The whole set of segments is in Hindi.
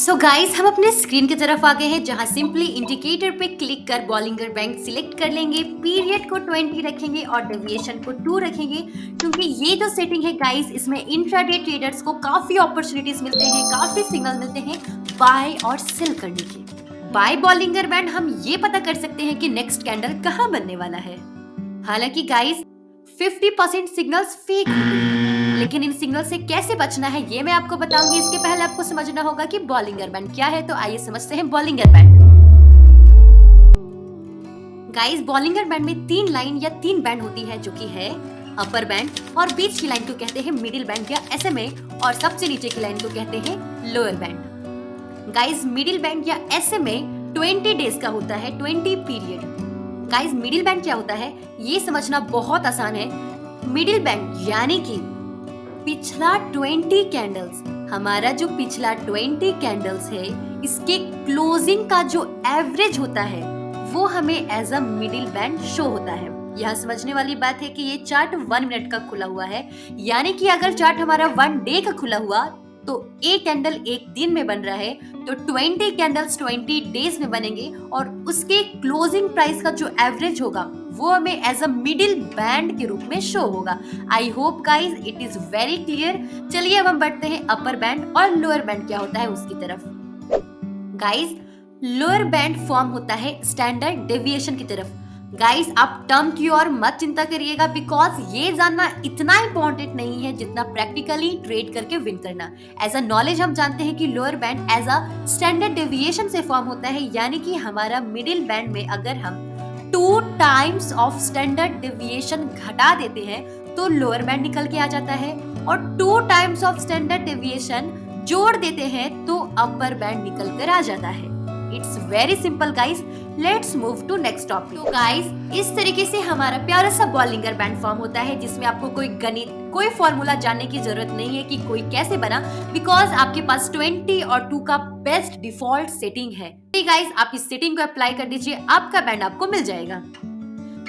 सो गाइस हम अपने स्क्रीन की तरफ आ गए हैं जहां सिंपली इंडिकेटर पे क्लिक कर बॉलिंगर बैंक सिलेक्ट कर लेंगे, पीरियड को 20 रखेंगे और डेविएशन को 2 रखेंगे क्योंकि ये जो सेटिंग है गाइस इसमें इंट्राडे ट्रेडर्स को काफी अपॉर्चुनिटीज मिलते हैं, काफी सिग्नल मिलते हैं बाय और सेल करने के। बाय बॉलिंगर बैंड हम ये पता कर सकते हैं कि नेक्स्ट कैंडल कहां बनने वाला है। हालांकि गाइस 50% सिग्नल्स फेक होते हैं, लेकिन इन सिग्नल से कैसे बचना है ये मैं आपको बताऊंगी। इसके पहले आपको समझना होगा कि बॉलिंगर बैंड क्या है, तो आइए समझते हैं Bollinger band. Guys Bollinger band में 3 लाइन या 3 बैंड होती है जो कि है अपर बैंड, और बीच की लाइन को कहते हैं मिडिल बैंड या एसएमए, और सबसे नीचे की लाइन को कहते हैं lower band. Guys middle band या एसएमए 20 डेज का होता है, 20 पीरियड। गाइस मिडिल बैंड क्या होता है ये समझना बहुत आसान है। मिडिल बैंड यानी कि पिछला 20 कैंडल्स, हमारा जो पिछला 20 कैंडल्स है इसके क्लोजिंग का जो एवरेज होता है वो हमें as a middle band show होता है। यह समझने वाली बात है कि ये चार्ट 1 मिनट का खुला हुआ है, यानी कि अगर चार्ट हमारा 1 डे का खुला हुआ तो एक कैंडल एक दिन में बन रहा है, तो 20 कैंडल्स 20 डेज में बनेंगे और उसके क्लोजिंग प्राइस का जो एवरेज होगा वो हमें एज अ मिडिल बैंड के रूप में शो होगा। आई hope guys it is very clear. चलिए अब हम बढ़ते हैं अपर बैंड और लोअर बैंड क्या होता है उसकी तरफ। गाइज लोअर बैंड फॉर्म होता है स्टैंडर्ड डेविएशन की तरफ। गाइस आप टर्म की ओर मत चिंता करिएगा, बिकॉज ये जानना इतना इंपॉर्टेंट नहीं है जितना प्रैक्टिकली ट्रेड करके विन करना। एज अ नॉलेज हम जानते हैं कि lower band as a standard deviation से फॉर्म होता है, यानी कि हमारा मिडिल बैंड में अगर हम 2 टाइम्स ऑफ स्टैंडर्ड डेविएशन घटा देते हैं तो लोअर बैंड निकल के आ जाता है, और 2 टाइम्स ऑफ स्टैंडर्ड डेविएशन जोड़ देते हैं तो अपर बैंड निकल कर आ जाता है। It's very simple guys, let's move to next topic. तो गाइस इस तरीके से हमारा प्यारा सा बॉलिंगर बैंड फॉर्म होता है जिसमें आपको कोई गणित, कोई फॉर्मूला जानने की जरूरत नहीं है कि कोई कैसे बना, बिकॉज आपके पास 20 और 2 का बेस्ट डिफॉल्ट सेटिंग है। गाइस आप इस सेटिंग को अप्लाई कर दीजिए, आपका बैंड आपको मिल जाएगा।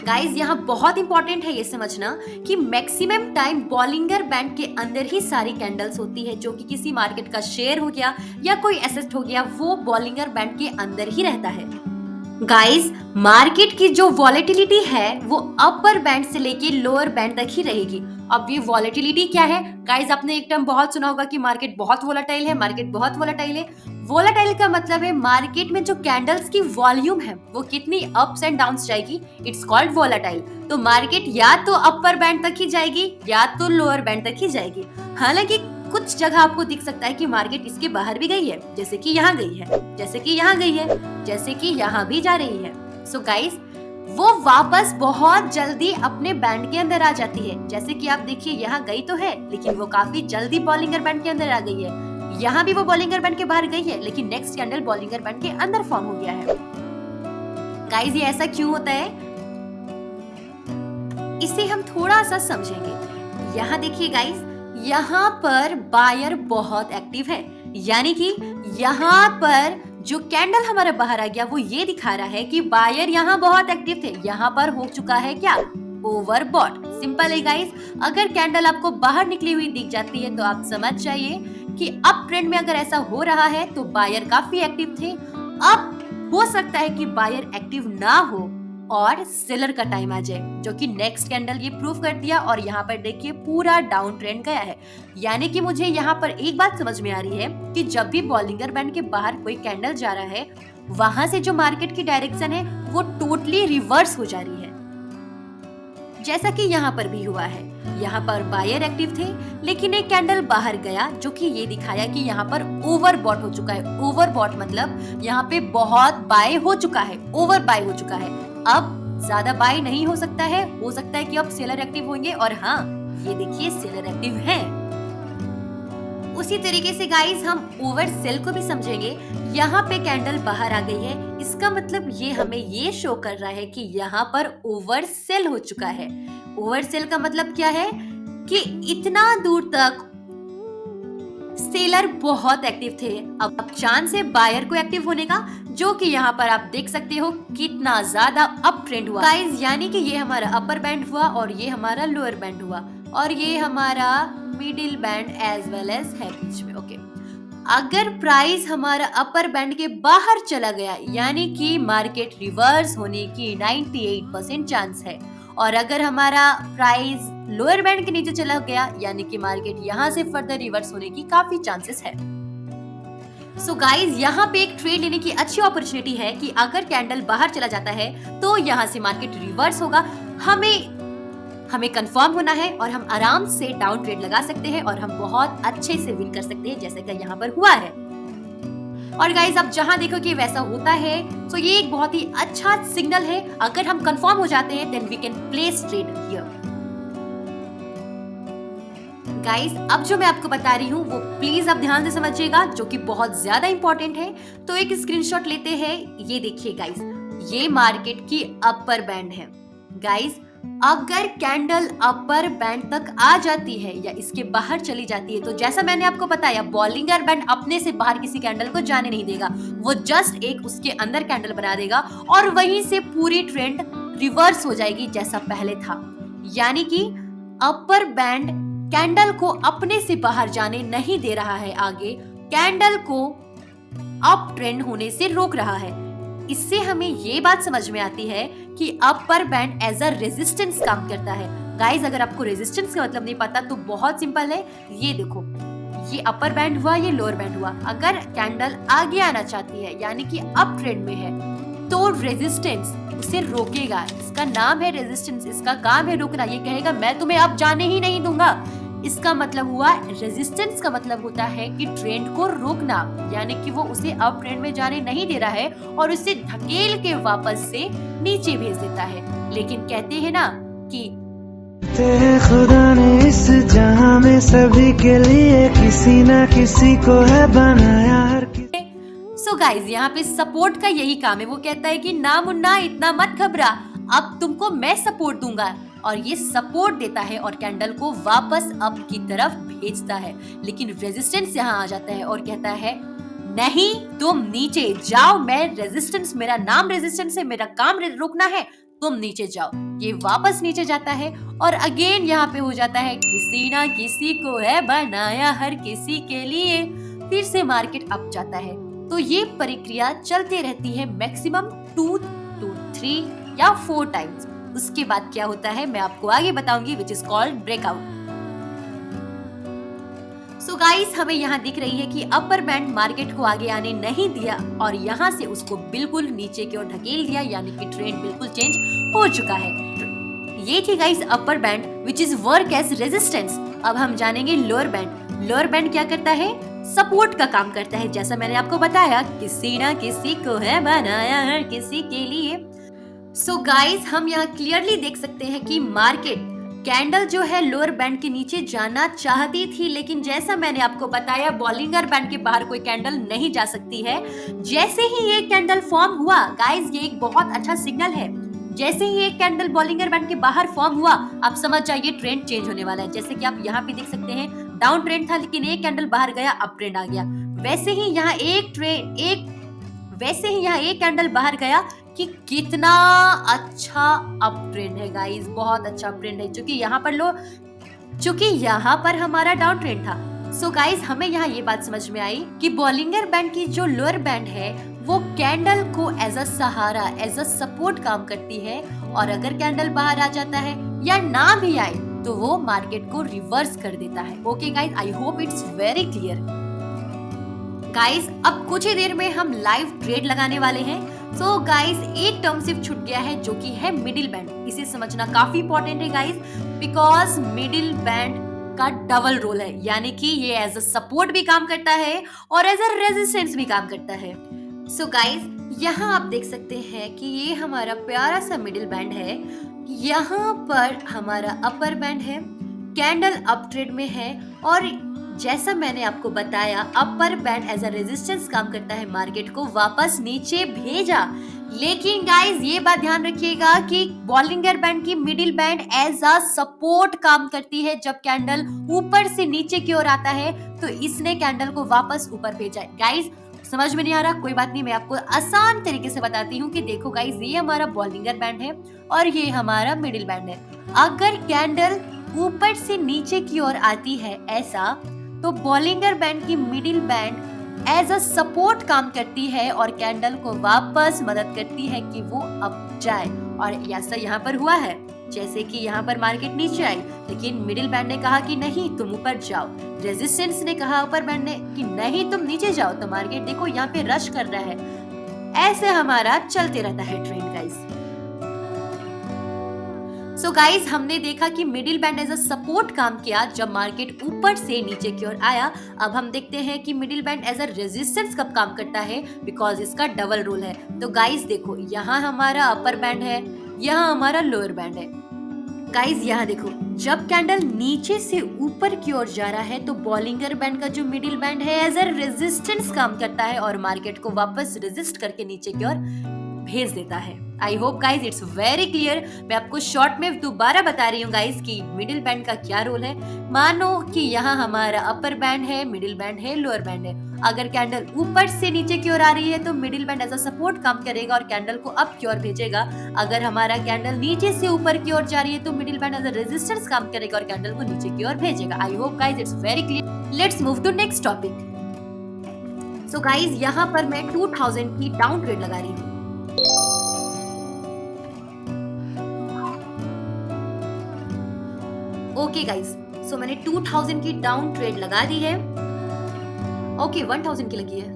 गाइज यहाँ बहुत इंपॉर्टेंट है ये समझना कि मैक्सिमम टाइम बॉलिंगर बैंड के अंदर ही सारी कैंडल्स होती है, जो कि किसी मार्केट का शेयर हो गया या कोई एसेट हो गया वो बॉलिंगर बैंड के अंदर ही रहता है। गाइस मार्केट की जो वॉलेटिलिटी है वो अपर बैंड से लेके लोअर बैंड तक ही रहेगी। अब ये वॉलेटिलिटी क्या है गाइस, आपने एक टर्म बहुत सुना होगा कि मार्केट बहुत वोलेटाइल है, मार्केट बहुत वोलेटाइल है। वोलेटाइल का मतलब है मार्केट में जो कैंडल्स की वॉल्यूम है वो कितनी अप्स एंड डाउन्स जाएगी, इट्स कॉल्ड वोलेटाइल। तो मार्केट या तो अपर बैंड तक ही जाएगी या तो लोअर बैंड तक ही जाएगी। हालांकि कुछ जगह आपको दिख सकता है कि मार्केट इसके बाहर भी गई है, जैसे कि यहाँ गई है, जैसे कि यहाँ गई है, जैसे कि यहाँ भी जा रही है। सो गाइस वो वापस बहुत जल्दी अपने बैंड के अंदर आ जाती है। जैसे कि आप देखिए यहाँ गई तो है लेकिन वो काफी जल्दी बॉलिंगर बैंड के अंदर आ गई है। यहाँ भी वो बॉलिंगर बैंड के बाहर गई है लेकिन नेक्स्ट कैंडल बॉलिंगर बैंड के अंदर फॉर्म हो गया है। गाइस ये ऐसा क्यों होता है इसे हम थोड़ा सा समझेंगे। यहाँ देखिए गाइस, यहाँ पर बायर बहुत एक्टिव है, यानी कि यहाँ पर जो कैंडल हमारा बाहर आ गया वो ये दिखा रहा है कि बायर यहाँ बहुत एक्टिव थे। यहाँ पर हो चुका है क्या, ओवरबॉट। सिंपल है गाइस, अगर कैंडल आपको बाहर निकली हुई दिख जाती है तो आप समझ जाइए कि अप ट्रेंड में अगर ऐसा हो रहा है तो बायर काफी एक्टिव थे। अब हो सकता है कि बायर एक्टिव ना हो और सेलर का टाइम आ जाए, जो कि नेक्स्ट कैंडल ये प्रूव कर दिया, और यहाँ पर देखिए पूरा डाउन ट्रेंड गया है। यानी कि मुझे यहाँ पर एक बात समझ में आ रही है कि जब भी बॉलिंगर बैंड के बाहर कोई कैंडल जा रहा है वहां से जो मार्केट की डायरेक्शन है वो टोटली रिवर्स हो जा रही है, जैसा कि यहाँ पर भी हुआ है। यहाँ पर बायर एक्टिव थे लेकिन एक कैंडल बाहर गया जो कि ये दिखाया कि यहाँ पर ओवरबॉट हो चुका है। ओवरबॉट मतलब यहाँ पे बहुत बाय हो चुका है, ओवर बाय हो चुका है। अब ज्यादा बाय नहीं हो सकता है कि अब सेलर एक्टिव होंगे, और हाँ ये देखिए सेलर एक्टिव हैं। उसी तरीके से गाइस हम ओवर सेल को भी समझेंगे। यहाँ पे कैंडल बाहर आ गई है, इसका मतलब ये हमें ये शो कर रहा है कि यहाँ पर ओवर सेल हो चुका है। ओवर सेल का मतलब क्या है कि इतना दूर तक सेलर बहुत एक्टिव थे। अब चांस है बायर को एक्टिव होने का, जो कि यहाँ पर आप देख सकते हो कितना ज्यादा अप ट्रेंड हुआ गाइस। यानी कि ये हमारा अपर बैंड हुआ और ये हमारा लोअर बैंड हुआ और ये हमारा middle band as well as है बीच में। ओके अगर प्राइस हमारा अपर बैंड के बाहर चला गया यानी कि मार्केट रिवर्स होने की 98% चांस है, और अगर हमारा प्राइस लोअर बैंड के नीचे चला गया यानी कि मार्केट यहाँ से फर्दर रिवर्स होने की काफी चांसेस है। सो गाइज यहाँ पे एक ट्रेड लेने की अच्छी अपॉर्चुनिटी है कि अगर कैंडल बाहर चला जाता है तो यहाँ से मार्केट रिवर्स होगा, हमें कंफर्म होना है और हम आराम से डाउन ट्रेड लगा सकते हैं और हम बहुत अच्छे से विन कर सकते हैं जैसे कि यहाँ पर हुआ है। और गाइज अब जहाँ देखो कि वैसा होता है तो ये एक बहुत ही अच्छा सिग्नल है। अगर हम कंफर्म हो जाते हैं then we can place trade here. Guys अब जो मैं आपको बता रही हूँ वो प्लीज आप ध्यान से समझिएगा, जो कि बहुत ज्यादा इंपॉर्टेंट है। तो एक स्क्रीनशॉट लेते हैं। ये देखिए गाइस, ये मार्केट की अपर बैंड है। गाइस अगर कैंडल अपर बैंड तक आ जाती है या इसके बाहर चली जाती है तो जैसा मैंने आपको बताया बॉलिंगर बैंड अपने से बाहर किसी कैंडल को जाने नहीं देगा, वो जस्ट एक उसके अंदर कैंडल बना देगा और वहीं से पूरी ट्रेंड रिवर्स हो जाएगी जैसा पहले था। यानी कि अपर बैंड कैंडल को अपने से बाहर जाने नहीं दे रहा है, आगे कैंडल को अप ट्रेंड होने से रोक रहा है। इससे हमें ये बात समझ में आती है कि upper band as a resistance काम करता है। गाइस अगर आपको रेजिस्टेंस का मतलब नहीं पता तो बहुत सिंपल है, ये देखो ये अपर बैंड हुआ, ये लोअर बैंड हुआ। अगर कैंडल आगे आना चाहती है यानी कि अप ट्रेंड में है तो रेजिस्टेंस उसे रोकेगा। इसका नाम है रेजिस्टेंस, इसका काम है रोकना। ये कहेगा मैं तुम्हें अब जाने ही नहीं दूंगा। इसका मतलब हुआ रेजिस्टेंस का मतलब होता है कि ट्रेंड को रोकना, यानी कि वो उसे अप ट्रेंड में जाने नहीं दे रहा है और उसे धकेल के वापस से नीचे भेज देता है। लेकिन कहते हैं ना कि खुदा ने इस जहां में सभी के लिए किसी ना किसी को है बनाया हर सो गाइज यहाँ पे सपोर्ट का यही काम है। वो कहता है कि ना मुन्ना इतना मत घबरा, अब तुमको मैं सपोर्ट दूंगा, और ये सपोर्ट देता है और कैंडल को वापस अप की तरफ भेजता है। लेकिन रेजिस्टेंस यहाँ आ जाता है और कहता है नहीं तुम नीचे जाओ, मैं रेजिस्टेंस, मेरा नाम रेजिस्टेंस है, मेरा काम रोकना है, तुम नीचे जाओ। ये वापस नीचे जाता है और अगेन यहाँ पे हो जाता है किसी ना किसी को है बनाया हर किसी के लिए, फिर से मार्केट अप जाता है। तो ये प्रक्रिया चलती रहती है मैक्सिमम 2 to 3 या 4 टाइम्स। उसके बाद क्या होता है मैं आपको आगे बताऊंगी, which is called breakout. So guys हमें यहाँ दिख रही है कि अपर बैंड मार्केट को आगे आने नहीं दिया और यहाँ से उसको बिल्कुल नीचे की ओर ढकेल दिया, यानी कि ट्रेंड बिल्कुल चेंज हो चुका है। ये थी guys upper band which is work as resistance. अब हम जानेंगे लोअर बैंड। लोअर बैंड क्या करता है? सपोर्ट का काम करता है। जैसा मैंने आपको बताया किसी ना किसी को है बनाया हर किसी के लिए। सो गाइस हम यहाँ क्लियरली देख सकते हैं कि मार्केट कैंडल जो है लोअर बैंड के नीचे जाना चाहती थी, लेकिन जैसा मैंने आपको बताया बॉलिंगर बैंड के बाहर कोई कैंडल नहीं जा सकती है। जैसे ही ये कैंडल फॉर्म हुआ गाइस, ये एक बहुत अच्छा सिग्नल है। जैसे ही एक कैंडल बॉलिंगर बैंड के बाहर फॉर्म हुआ, आप समझ जाइए ट्रेंड चेंज होने वाला है। जैसे कि आप यहाँ पे देख सकते हैं डाउन ट्रेंड था, लेकिन एक कैंडल बाहर गया, अप ट्रेंड आ गया। वैसे ही यहाँ एक कैंडल बाहर गया कि कितना अच्छा अप ट्रेंड है गाइस, बहुत अच्छा अप ट्रेंड है। चूंकि यहाँ पर हमारा डाउन ट्रेंड था। सो गाइस हमें यहाँ ये बात समझ में आई कि बॉलिंगर बैंड की जो लोअर बैंड है वो कैंडल को एज अ सहारा, एज अ सपोर्ट काम करती है, और अगर कैंडल बाहर आ जाता है या ना भी आए तो वो मार्केट को रिवर्स कर देता है। Okay guys, I hope it's very clear. Guys अब कुछ ही देर में हम लाइव ट्रेड लगाने वाले हैं। सो गाइस एक टर्म सिर्फ छूट गया है जो कि है मिडिल बैंड। इसे समझना काफी इंपॉर्टेंट है गाइस, बिकॉज मिडिल बैंड का डबल रोल है, यानी कि ये एज अ सपोर्ट भी काम करता है और एज अ रेजिस्टेंस भी काम करता है। सो गाइस यहाँ आप देख सकते हैं कि ये हमारा प्यारा सा मिडिल बैंड है। यहाँ पर हमारा अपर बैंड है, कैंडल अप ट्रेड में है, और जैसा मैंने आपको बताया upper band as a resistance काम करता है, मार्केट को वापस नीचे भेजा। लेकिन गाइस ये बात ध्यान रखिएगा कि बॉलिंगर बैंड की middle band as a support काम करती है। जब कैंडल ऊपर से नीचे की ओर आता है तो इसने कैंडल को वापस ऊपर भेजा। गाइस समझ में नहीं आ रहा, कोई बात नहीं, मैं आपको आसान तरीके से बताती हूँ कि देखो गाइस ये हमारा बॉलिंगर बैंड है और ये हमारा मिडिल बैंड है। अगर कैंडल ऊपर से नीचे की ओर आती है ऐसा, तो बॉलिंगर बैंड की middle band as a support काम करती है और कैंडल को वापस मदद करती है कि वो अप जाए। और ऐसा यहाँ पर हुआ है, जैसे कि यहाँ पर मार्केट नीचे आई, लेकिन मिडिल बैंड ने कहा कि नहीं तुम ऊपर जाओ, रेजिस्टेंस ने कहा अपर बैंड ने कि नहीं तुम नीचे जाओ, तो मार्केट देखो यहाँ पे रश कर रहा है। ऐसे हमारा चलते रहता है ट्रेंड गाइस। सो गाइस हमने देखा कि middle band as a support काम किया जब मार्केट ऊपर से नीचे की ओर आया। अब हम देखते हैं कि middle band as a resistance कब काम करता है, बिकॉज इसका डबल रोल है। तो गाइस देखो यहाँ हमारा अपर बैंड है, यहाँ हमारा लोअर बैंड है। गाइस यहाँ देखो, जब कैंडल नीचे से ऊपर की ओर जा रहा है तो बॉलिंगर बैंड का जो मिडिल बैंड है एज अ रेजिस्टेंस काम करता है और मार्केट को वापस रेजिस्ट करके नीचे की ओर भेज देता है। आई hope guys it's very clear. मैं आपको शॉर्ट में दोबारा बता रही हूँ गाइज कि मिडिल बैंड का क्या रोल है। मानो कि यहाँ हमारा अपर बैंड है, मिडिल बैंड है, लोअर बैंड है। अगर कैंडल ऊपर से नीचे की ओर आ रही है तो middle band as a support काम करेगा और कैंडल को अप की ओर भेजेगा। अगर हमारा कैंडल नीचे से ऊपर की ओर जा रही है तो middle band as a resistance काम करेगा और कैंडल को नीचे की ओर भेजेगा। I hope guys it's very clear. Let's move to next topic. So guys यहाँ पर मैं 2000 की डाउन ट्रेड लगा रही हूँ। ओके गाइज, सो मैंने 2000 की डाउन ट्रेड लगा दी है। ओके 1000 की लगी है।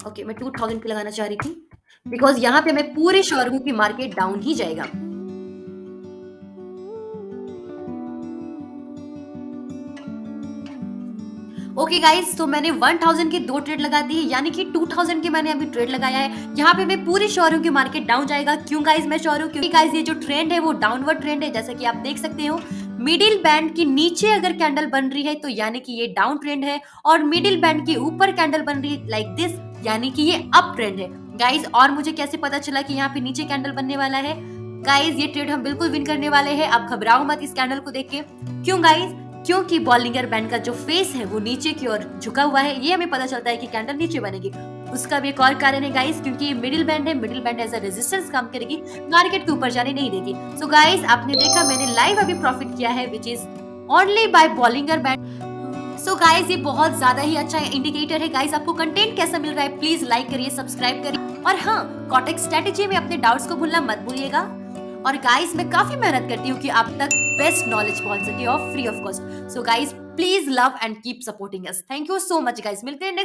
ओके मैं 2000 की लगाना चाह रही थी बिकॉज यहाँ पे मैं पूरे श्योर हूँ कि मार्केट डाउन ही जाएगा। ओके गाइस, तो मैंने 1000 की 2 ट्रेड लगा दी है, यानी कि 2000 की मैंने अभी ट्रेड लगाया है। यहाँ पे मैं पूरी श्योर हूँ कि मार्केट डाउन जाएगा। क्यों गाइस मैं श्योर हूँ? क्योंकि गाइस ये जो ट्रेंड है वो डाउनवर्ड ट्रेंड है, जैसा कि आप देख सकते हो। मिडिल बैंड की नीचे अगर कैंडल बन रही है तो यानी कि ये डाउन ट्रेंड है, और मिडिल बैंड के ऊपर कैंडल बन रही है लाइक दिस, यानी कि ये अप ट्रेंड है गाइस। और मुझे कैसे पता चला कि यहाँ पे नीचे कैंडल बनने वाला है? गाइस ये ट्रेड हम बिल्कुल विन करने वाले हैं, आप घबराओ मत इस कैंडल को देख के। क्यों गाइस? क्योंकि बॉलिंगर बैंड का जो फेस है वो नीचे की ओर झुका हुआ है, ये हमें पता चलता है कि कैंडल नीचे बनेगी। उसका भी एक और कारण है गाइस, क्योंकि ये मिडिल बैंड है, middle band as a resistance काम करेगी, मार्केट के ऊपर जाने नहीं देगी। सो गाइस आपने देखा मैंने लाइव अभी प्रॉफिट किया है which is only by Bollinger band. So guys ये बहुत ज्यादा ही अच्छा इंडिकेटर है। गाइस आपको कंटेंट कैसा मिल रहा है प्लीज लाइक करिए, सब्सक्राइब करिए, और हाँ कोटेक स्ट्रेटेजी में अपने डाउट्स को भूलना मत भूलिएगा। और गाइस मैं काफी मेहनत करती हूँ कि आप तक बेस्ट नॉलेज पहुंच सके और free of cost. So guys please love and keep supporting us. Thank you so much guys, मिलते हैं नेक्स्ट